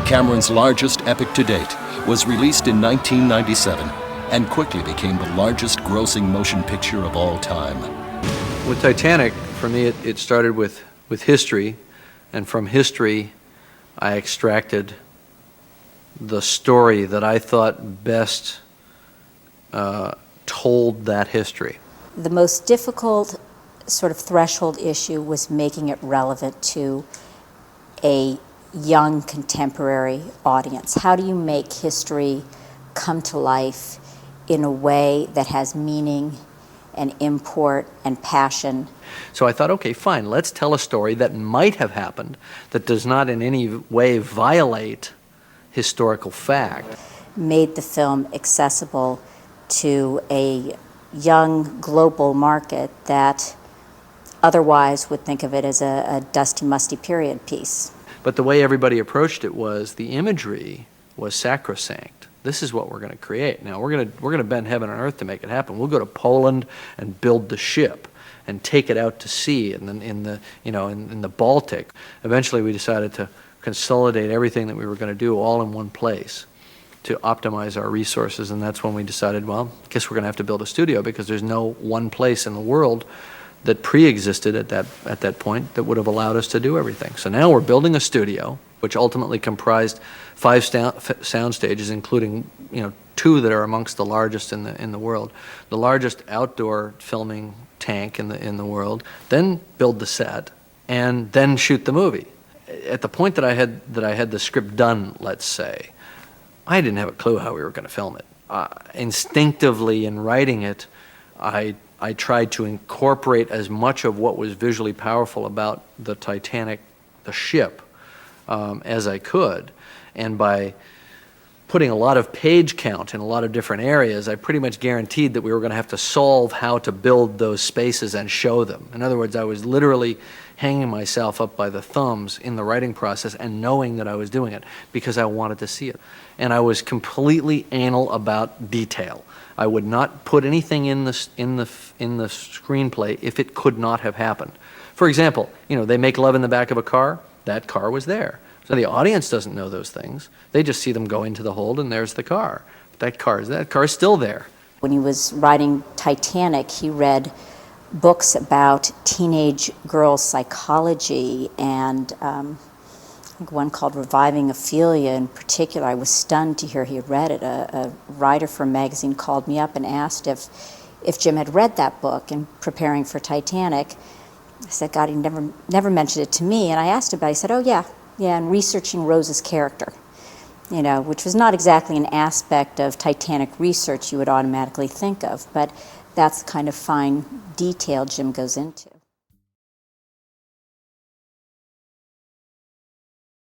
Cameron's largest epic to date, was released in 1997 and quickly became the largest grossing motion picture of all time. With Titanic, for me, it started with history, and from history, I extracted the story that I thought best told that history. The most difficult sort of threshold issue was making it relevant to a young contemporary audience. How do you make history come to life in a way that has meaning and import and passion? So I thought, okay, fine, let's tell a story that might have happened, that does not in any way violate historical fact. Made the film accessible to a young global market that otherwise would think of it as a dusty, musty period piece. But the way everybody approached it was the imagery was sacrosanct. This is what we're going to create. Now we're going to bend heaven and earth to make it happen. We'll go to Poland and build the ship and take it out to sea and then in the Baltic. Eventually we decided to consolidate everything that we were going to do all in one place to optimize our resources, and that's when we decided, well, I guess we're going to have to build a studio because there's no one place in the world that pre-existed at that point that would have allowed us to do everything. So now we're building a studio, which ultimately comprised 5 sound stages, including 2 that are amongst the largest in the world, the largest outdoor filming tank in the world. Then build the set, and then shoot the movie. At the point that I had the script done, let's say, I didn't have a clue how we were going to film it. Instinctively, in writing it, I tried to incorporate as much of what was visually powerful about the Titanic, the ship, as I could. And by putting a lot of page count in a lot of different areas, I pretty much guaranteed that we were going to have to solve how to build those spaces and show them. In other words, I was literally hanging myself up by the thumbs in the writing process and knowing that I was doing it because I wanted to see it. And I was completely anal about detail. I would not put anything in the screenplay if it could not have happened. For example, they make love in the back of a car. That car was there. So the audience doesn't know those things. They just see them go into the hold and there's the car. But that car is still there. When he was writing Titanic, he read books about teenage girls' psychology, and I think one called Reviving Ophelia in particular. I was stunned to hear he had read it. A writer for a magazine called me up and asked if Jim had read that book in preparing for Titanic. I said, God, he never mentioned it to me. And I asked him about it. He said, oh yeah, and researching Rose's character, which was not exactly an aspect of Titanic research you would automatically think of, but that's the kind of fine detail Jim goes into.